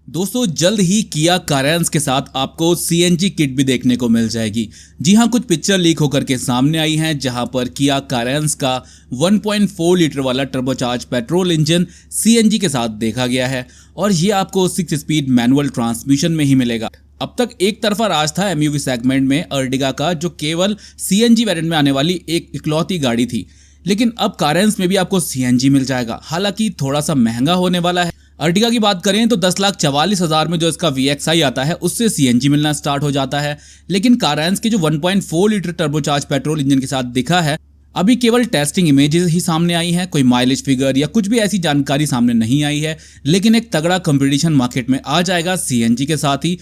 दोस्तों जल्द ही किया कारेंस के साथ आपको सीएनजी किट भी देखने को मिल जाएगी। जी हां, कुछ पिक्चर लीक होकर के सामने आई हैं जहां पर किया कारेंस का 1.4 लीटर वाला टर्बोचार्ज पेट्रोल इंजन सीएनजी के साथ देखा गया है और ये आपको 6 स्पीड मैनुअल ट्रांसमिशन में ही मिलेगा। अब तक एक तरफा राज था एमयूवी सेगमेंट में अर्टिगा का, जो केवल सीएनजी वेरिएंट में आने वाली एक इकलौती गाड़ी थी, लेकिन अब कारेंस में भी आपको सीएनजी मिल जाएगा। हालांकि थोड़ा सा महंगा होने वाला है। अर्टिगा की बात करें तो 10,44,000 में जो इसका VXI आता है उससे सीएनजी मिलना स्टार्ट हो जाता है, लेकिन कारेंस के जो 1.4 लीटर टर्बोचार्ज पेट्रोल इंजन के साथ दिखा है, अभी केवल टेस्टिंग इमेजेस ही सामने आई हैं। कोई माइलेज फिगर या कुछ भी ऐसी जानकारी सामने नहीं आई है, लेकिन एक तगड़ा कंपटीशन मार्केट में आ जाएगा सीएनजी के साथ ही।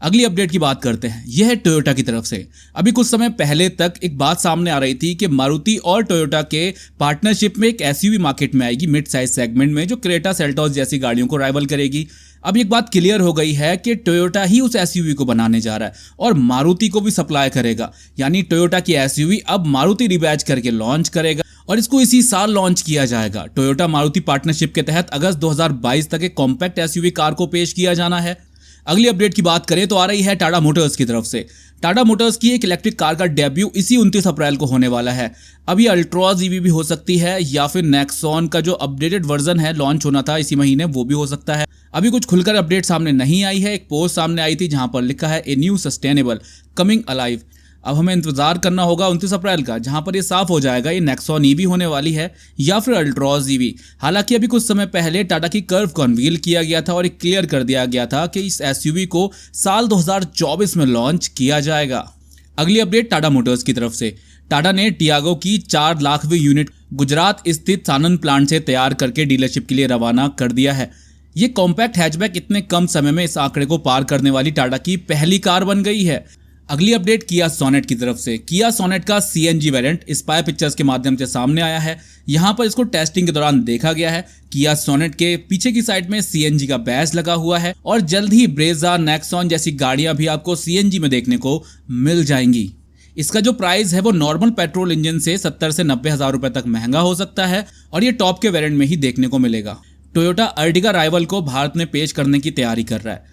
अगली अपडेट की बात करते हैं, यह है टोयोटा की तरफ से। अभी कुछ समय पहले तक एक बात सामने आ रही थी कि मारुति और टोयोटा के पार्टनरशिप में एक एसयूवी मार्केट में आएगी मिड साइज सेगमेंट में, जो क्रेटा सेल्टोस जैसी गाड़ियों को राइवल करेगी। अब एक बात क्लियर हो गई है कि टोयोटा ही उस एसयूवी को बनाने जा रहा है और मारुति को भी सप्लाई करेगा। यानी टोयोटा की एसयूवी अब मारुति रिबैच करके लॉन्च करेगा और इसको इसी साल लॉन्च किया जाएगा। टोयोटा मारुति पार्टनरशिप के तहत अगस्त 2022 तक एक कॉम्पैक्ट एसयूवी कार को पेश किया जाना है। अगली अपडेट की बात करें तो आ रही है टाटा मोटर्स की तरफ से। टाटा मोटर्स की एक इलेक्ट्रिक कार का डेब्यू इसी 29 अप्रैल को होने वाला है। अब ये अल्ट्रॉज ईवी भी हो सकती है या फिर नेक्सॉन का जो अपडेटेड वर्जन है लॉन्च होना था इसी महीने, वो भी हो सकता है। अभी कुछ खुलकर अपडेट सामने नहीं आई है। एक पोस्ट सामने आई थी जहां पर लिखा है a new sustainable coming alive. अब हमें इंतजार करना होगा 29 अप्रैल का, जहां पर ये साफ हो जाएगा ये नेक्सॉन ईवी होने वाली है या फिर अल्ट्रॉज ईवी। हालांकि अभी कुछ समय पहले टाटा की कर्व को अनवील किया गया था और एक क्लियर कर दिया गया था कि इस एसयूवी को साल 2024 में लॉन्च किया जाएगा। अगली अपडेट टाटा मोटर्स की तरफ से। टाटा ने टियागो की 4 लाखवीं यूनिट गुजरात स्थित सानंद प्लांट से तैयार करके डीलरशिप के लिए रवाना कर दिया है। ये कॉम्पैक्ट हैचबैक इतने कम समय में इस आंकड़े को पार करने वाली टाटा की पहली कार बन गई है। अगली अपडेट किया सोनेट की तरफ से। किया सोनेट का सीएनजी वेरिएंट स्पाई पिक्चर्स के माध्यम से सामने आया है। यहां पर इसको टेस्टिंग के दौरान देखा गया है। किया सोनेट के पीछे की साइड में सीएनजी का बैज लगा हुआ है और जल्द ही ब्रेजा, नेक्सॉन जैसी गाड़ियां भी आपको सीएनजी में देखने को मिल जाएंगी। इसका जो प्राइस है वो नॉर्मल पेट्रोल इंजन से 70 से 90 हजार रुपए तक महंगा हो सकता है और ये टॉप के वेरिएंट में ही देखने को मिलेगा। टोयोटा अर्टिगा राइवल को भारत में पेश करने की तैयारी कर रहा है।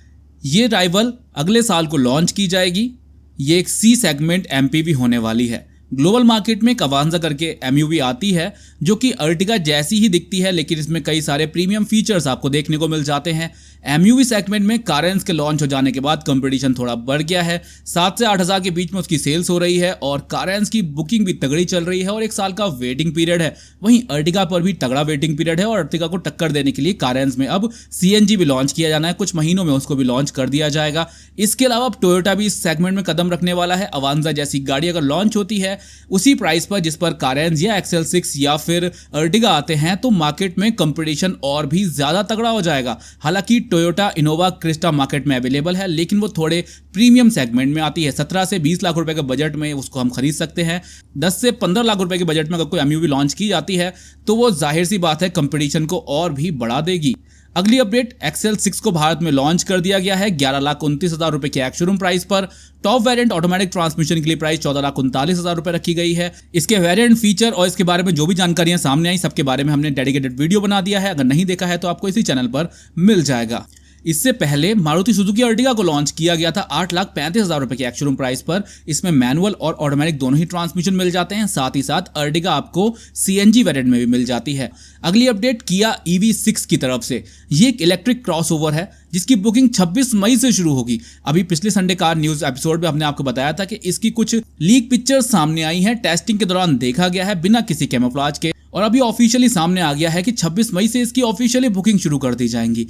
ये राइवल अगले साल को लॉन्च की जाएगी। ये एक सी सेगमेंट एमपीवी होने वाली है। ग्लोबल मार्केट में एक अवांजा करके एमयूवी आती है जो कि अर्टिगा जैसी ही दिखती है, लेकिन इसमें कई सारे प्रीमियम फीचर्स आपको देखने को मिल जाते हैं। एमयूवी सेगमेंट में कारेंस के लॉन्च हो जाने के बाद कंपटीशन थोड़ा बढ़ गया है। 7 से 8 हज़ार के बीच में उसकी सेल्स हो रही है और कारेंस की बुकिंग भी तगड़ी चल रही है और 1 साल का वेटिंग पीरियड है। वहीं अर्टिगा पर भी तगड़ा वेटिंग पीरियड है और अर्टिगा को टक्कर देने के लिए कारेंस में अब सीएनजी भी लॉन्च किया जाना है। कुछ महीनों में उसको भी लॉन्च कर दिया जाएगा। इसके अलावा अब टोयोटा भी इस सेगमेंट में कदम रखने वाला है। अवांजा जैसी गाड़ी अगर लॉन्च होती है उसी प्राइस पर जिस पर कारेंस या XL6 या फिर अर्टिगा आते हैं, तो मार्केट में कंपटीशन और भी ज्यादा तगड़ा हो जाएगा। हालांकि टोयोटा इनोवा क्रिस्टा मार्केट में अवेलेबल है, लेकिन वो थोड़े प्रीमियम सेगमेंट में आती है। 17 से 20 लाख रुपए के बजट में उसको हम खरीद सकते हैं। 10 से 15 लाख रुपए के बजट में अगर कोई एमयूवी लॉन्च की जाती है तो वो जाहिर सी बात है कंपटीशन को और भी बढ़ा देगी। अगली अपडेट, XL6 को भारत में लॉन्च कर दिया गया है 11,29,000 रुपए के एक्स शोरूम प्राइस पर। टॉप वेरिएंट ऑटोमेटिक ट्रांसमिशन के लिए प्राइस 14,39,000 रुपए रखी गई है। इसके वेरिएंट, फीचर और इसके बारे में जो भी जानकारियां सामने आई, सबके बारे में हमने डेडिकेटेड वीडियो बना दिया है। अगर नहीं देखा है तो आपको इसी चैनल पर मिल जाएगा। इससे पहले मारुति सुजुकी अर्टिगा को लॉन्च किया गया था 8,35,000 रुपए के एक्स शोरूम प्राइस पर। इसमें मैनुअल और ऑटोमेटिक दोनों ही ट्रांसमिशन मिल जाते हैं। साथ ही साथ अर्टिगा आपको सीएनजी वेरिएंट में भी मिल जाती है। अगली अपडेट किया EV6 की तरफ से। ये एक इलेक्ट्रिक क्रॉसओवर है जिसकी बुकिंग 26 मई से शुरू होगी। अभी पिछले संडे कार न्यूज एपिसोड में हमने आपको बताया था कि इसकी कुछ लीक पिक्चर्स सामने आई हैं। टेस्टिंग के दौरान देखा गया है बिना किसी कैमोफ्लेज के और अभी ऑफिशियली सामने आ गया है कि 26 मई से इसकी ऑफिशियली बुकिंग शुरू कर दी जाएंगी।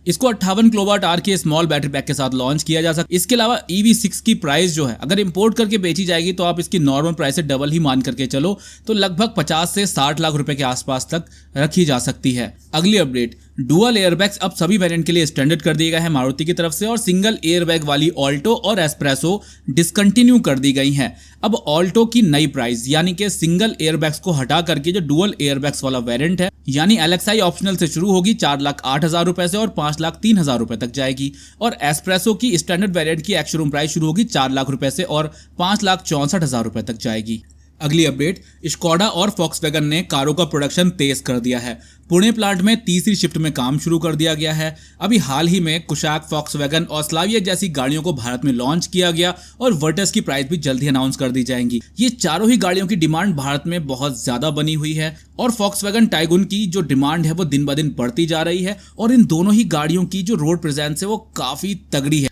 इसको 58 किलोवाट आवर के स्मॉल बैटरी पैक के साथ लॉन्च किया जा सकता है। इसके अलावा EV6 की प्राइस जो है अगर इंपोर्ट करके बेची जाएगी तो आप इसकी नॉर्मल प्राइस से डबल ही मान करके चलो तो लगभग 50 से 60 लाख रुपए के आसपास तक रखी जा सकती है। अगली अपडेट, डुअल एयरबैग्स अब सभी वेरिएंट के लिए स्टैंडर्ड कर दिए गए हैं मारुति की तरफ से और सिंगल एयरबैग वाली ऑल्टो और एस्प्रेसो डिसकंटिन्यू कर दी गई हैं। अब ऑल्टो की नई प्राइस यानी कि सिंगल एयरबैग्स को हटा करके जो डुअल एयरबैग्स वाला वेरिएंट है यानी LXI ऑप्शनल से शुरू होगी 4,08,000 रुपए से और 5,03,000 रुपए तक जाएगी। और एस्प्रेसो की स्टैंडर्ड वेरिएंट की एक्स शोरूम प्राइस शुरू होगी 4 लाख रुपए से और 5,64,000 रुपए तक जाएगी। अगली अपडेट, स्कोडा और फॉक्सवैगन ने कारों का प्रोडक्शन तेज कर दिया है। पुणे प्लांट में तीसरी शिफ्ट में काम शुरू कर दिया गया है। अभी हाल ही में कुशाक, फॉक्सवैगन और स्लाविया जैसी गाड़ियों को भारत में लॉन्च किया गया और वर्टस की प्राइस भी जल्द ही अनाउंस कर दी जाएंगी। ये चारों ही गाड़ियों की डिमांड भारत में बहुत ज्यादा बनी हुई है और फॉक्सवैगन टाइगुन की जो डिमांड है वो दिन ब दिन बढ़ती जा रही है और इन दोनों ही गाड़ियों की जो रोड प्रेजेंस है वो काफी तगड़ी है।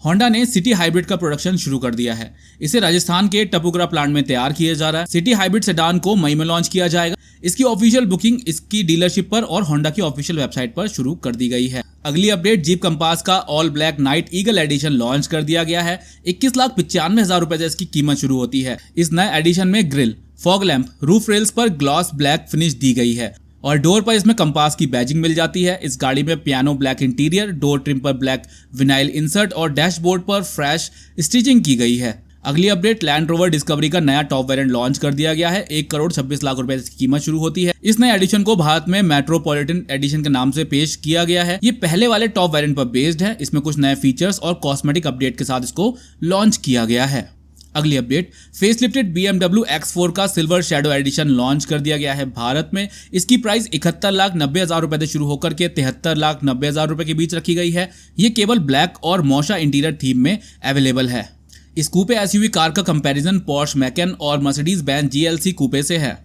होंडा ने सिटी हाइब्रिड का प्रोडक्शन शुरू कर दिया है। इसे राजस्थान के टपुकरा प्लांट में तैयार किया जा रहा है। सिटी हाइब्रिड सेडान को मई में लॉन्च किया जाएगा। इसकी ऑफिशियल बुकिंग इसकी डीलरशिप पर और होंडा की ऑफिशियल वेबसाइट पर शुरू कर दी गई है। अगली अपडेट, जीप कंपास का all black night eagle edition launch कर दिया गया है। 21,95,000 रुपए से इसकी कीमत शुरू होती है। इस नए एडिशन में grill, fog lamp, roof rails पर ग्लॉस ब्लैक फिनिश दी गई है और डोर पर इसमें कंपास की बैजिंग मिल जाती है। इस गाड़ी में piano black interior, door trim पर ब्लैक विनाइल इंसर्ट और डैशबोर्ड पर फ्रेश स्टिचिंग की गई है। अगली अपडेट, लैंड रोवर डिस्कवरी का नया टॉप वेरिएंट लॉन्च कर दिया गया है। 1,26,00,000 रुपए की कीमत शुरू होती है। इस नए एडिशन को भारत में मेट्रोपॉलिटन एडिशन के नाम से पेश किया गया है। ये पहले वाले टॉप वेरिएंट पर बेस्ड है। इसमें कुछ नए फीचर्स और कॉस्मेटिक अपडेट के साथ इसको लॉन्च किया गया है। अगली अपडेट, फेसलिफ्टेड BMW X4 का सिल्वर शैडो एडिशन लॉन्च कर दिया गया है भारत में। इसकी प्राइस 71,90,000 रुपए से शुरू होकर के 73,90,000 रुपए के बीच रखी गई है। ये केवल ब्लैक और मोशा इंटीरियर थीम में अवेलेबल है। इस कूपे एसयूवी कार का कंपैरिजन पोर्श मैकन और मर्सिडीज बेंज GLC कूपे से है।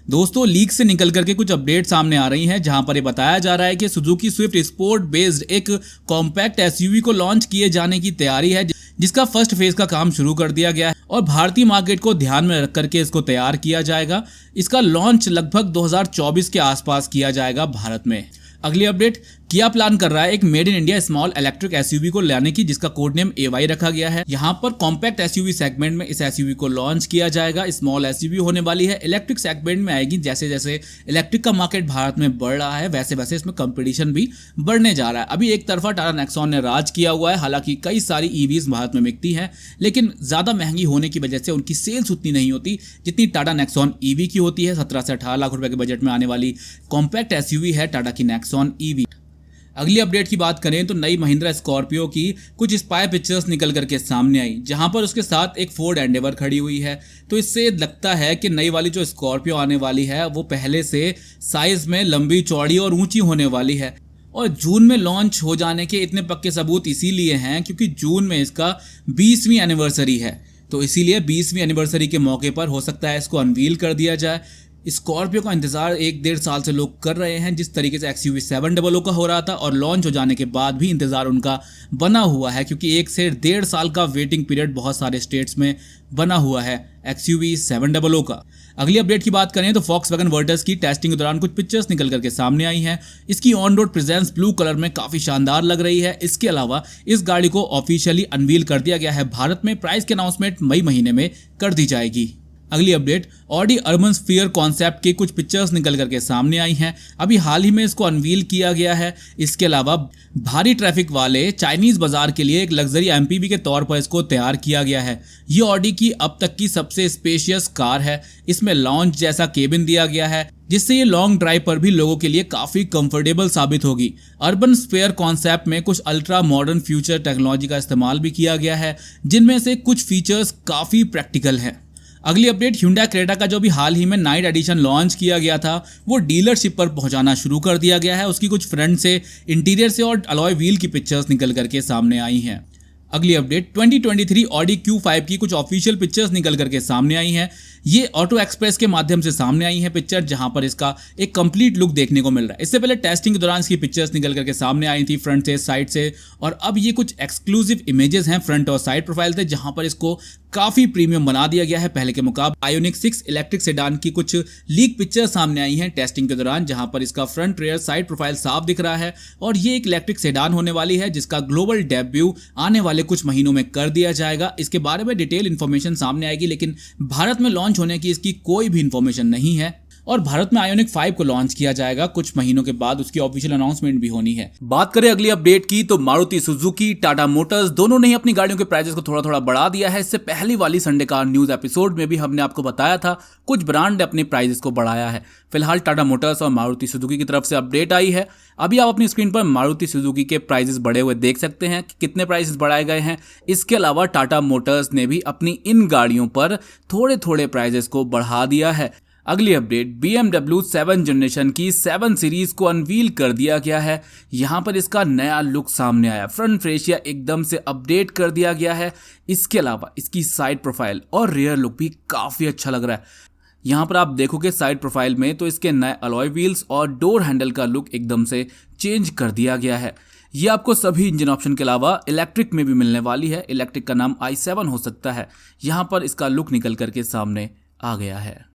दोस्तों, लीक से निकल करके कुछ अपडेट सामने आ रही हैं जहां पर ये बताया जा रहा है कि सुजुकी स्विफ्ट स्पोर्ट बेस्ड एक कॉम्पैक्ट एसयूवी को लॉन्च किए जाने की तैयारी है, जिसका फर्स्ट फेज का काम शुरू कर दिया गया है और भारतीय मार्केट को ध्यान में रख करके इसको तैयार किया जाएगा। इसका लॉन्च लगभग 2024 के आसपास किया जाएगा भारत में। अगली अपडेट, किया प्लान कर रहा है एक made in India small electric SUV को लाने की, जिसका कोड नेम AY रखा गया है। यहाँ पर कॉम्पैक्ट एसयूवी सेगमेंट में इस एसयूवी को लॉन्च किया जाएगा। स्मॉल एसयूवी होने वाली है, इलेक्ट्रिक सेगमेंट में आएगी। जैसे जैसे इलेक्ट्रिक का मार्केट भारत में बढ़ रहा है वैसे वैसे इसमें कंपटीशन भी बढ़ने जा रहा है। अभी एक तरफा टाटा नेक्सॉन ने राज किया हुआ है। हालांकि कई सारी EVs भारत में बिकती हैं, लेकिन ज्यादा महंगी होने की वजह से उनकी सेल्स उतनी नहीं होती जितनी टाटा नेक्सॉन EV की होती है। 17 से 18 लाख रुपए के बजट में आने वाली कॉम्पैक्ट एसयूवी है टाटा की नेक्सॉन EV। अगली अपडेट की बात करें तो नई महिंद्रा स्कॉर्पियो की कुछ स्पाई पिक्चर्स निकल करके सामने आई, जहां पर उसके साथ एक फोर्ड एंडेवर खड़ी हुई है। तो इससे लगता है कि नई वाली जो स्कॉर्पियो आने वाली है वो पहले से साइज में लंबी, चौड़ी और ऊंची होने वाली है। और जून में लॉन्च हो जाने के इतने पक्के सबूत इसीलिए हैं क्योंकि जून में इसका 20वीं एनिवर्सरी है। तो इसीलिए 20वीं एनिवर्सरी के मौके पर हो सकता है इसको अनवील कर दिया जाए। स्कॉर्पियो का इंतजार 1-1.5 साल से लोग कर रहे हैं, जिस तरीके से XUV 700 का हो रहा था और लॉन्च हो जाने के बाद भी इंतजार उनका बना हुआ है, क्योंकि 1 से 1.5 साल का वेटिंग पीरियड बहुत सारे स्टेट्स में बना हुआ है XUV 700 का। अगली अपडेट की बात करें तो फॉक्सवैगन वर्टस की टेस्टिंग के दौरान कुछ पिक्चर्स निकल करके सामने आई हैं। इसकी on road presence blue colour में काफी शानदार लग रही है। इसके अलावा इस गाड़ी को ऑफिशियली अनवील कर दिया गया है भारत में। प्राइस की अनाउंसमेंट मई महीने में कर दी जाएगी। अगली update, Audi urban sphere concept की कुछ पिक्चर्स निकल करके सामने आई हैं। अभी हाल ही में इसको अनवील किया गया है। इसके अलावा भारी ट्रैफिक वाले चाइनीज बाजार के लिए एक लग्जरी MPV के तौर पर इसको तैयार किया गया है। ये ऑडी की अब तक की सबसे स्पेशियस कार है। इसमें लॉन्च जैसा केबिन दिया गया है, जिससे ये लॉन्ग ड्राइव पर भी लोगों के लिए काफी कंफर्टेबल साबित होगी। अर्बन स्फीयर कॉन्सेप्ट में कुछ अल्ट्रा मॉडर्न फ्यूचर टेक्नोलॉजी का इस्तेमाल भी किया गया है, जिनमें से कुछ फीचर्स काफी प्रैक्टिकल हैं। अगली अपडेट, Hyundai क्रेटा का जो भी हाल ही में नाइट एडिशन लॉन्च किया गया था वो डीलरशिप पर पहुंचाना शुरू कर दिया गया है। उसकी कुछ फ्रंट से, इंटीरियर से और अलॉय व्हील की पिक्चर्स निकल करके सामने आई हैं। अगली अपडेट, 2023 ऑडी Q5 की कुछ ऑफिशियल पिक्चर्स निकल करके सामने आई हैं। ये ऑटो एक्सप्रेस के माध्यम से सामने आई है पिक्चर, जहां पर इसका एक कंप्लीट लुक देखने को मिल रहा है। इससे पहले टेस्टिंग के दौरान इसकी पिक्चर्स निकल करके सामने आई थी फ्रंट से, साइड से, और अब ये कुछ एक्सक्लूसिव इमेजेस हैं फ्रंट और साइड प्रोफाइल से, जहां पर इसको काफी प्रीमियम बना दिया गया है पहले के मुकाबले। आयोनिक 6 इलेक्ट्रिक सेडान की कुछ लीक पिक्चर सामने आई हैं टेस्टिंग के दौरान, जहां पर इसका फ्रंट, रेयर, साइड प्रोफाइल साफ दिख रहा है। और ये एक इलेक्ट्रिक सेडान होने वाली है जिसका ग्लोबल डेब्यू आने वाले कुछ महीनों में कर दिया जाएगा। इसके बारे में डिटेल इन्फॉर्मेशन सामने आएगी, लेकिन भारत में लॉन्च होने की इसकी कोई भी इंफॉर्मेशन नहीं है। और भारत में आयोनिक 5 को लॉन्च किया जाएगा। कुछ महीनों के बाद उसकी ऑफिशियल अनाउंसमेंट भी होनी है। बात करें अगली अपडेट की तो मारुति सुजुकी, टाटा मोटर्स दोनों ने अपनी गाड़ियों के प्राइसेस को थोड़ा थोड़ा बढ़ा दिया है। इससे पहली वाली संडे कार न्यूज एपिसोड में भी हमने आपको बताया था कुछ ब्रांड ने अपने प्राइसेस को बढ़ाया है। फिलहाल टाटा मोटर्स और मारुति सुजुकी की तरफ से अपडेट आई है। अभी आप अपनी स्क्रीन पर मारुति सुजुकी के प्राइसेस बढ़े हुए देख सकते हैं कि कितने प्राइसेस बढ़ाए गए हैं। इसके अलावा टाटा मोटर्स ने भी अपनी इन गाड़ियों पर थोड़े थोड़े प्राइसेस को बढ़ा दिया है। अगली अपडेट BMW 7 जनरेशन की 7 सीरीज को अनवील कर दिया गया है। यहाँ पर इसका नया लुक सामने आया। फ्रंट फेशिया एकदम से अपडेट कर दिया गया है। इसके अलावा इसकी साइड प्रोफाइल और रियर लुक भी काफ़ी अच्छा लग रहा है। यहाँ पर आप देखोगे साइड प्रोफाइल में तो इसके नए अलॉय व्हील्स और डोर हैंडल का लुक एकदम से चेंज कर दिया गया है। ये आपको सभी इंजन ऑप्शन के अलावा इलेक्ट्रिक में भी मिलने वाली है। इलेक्ट्रिक का नाम i7 हो सकता है। यहाँ पर इसका लुक निकल करके सामने आ गया है।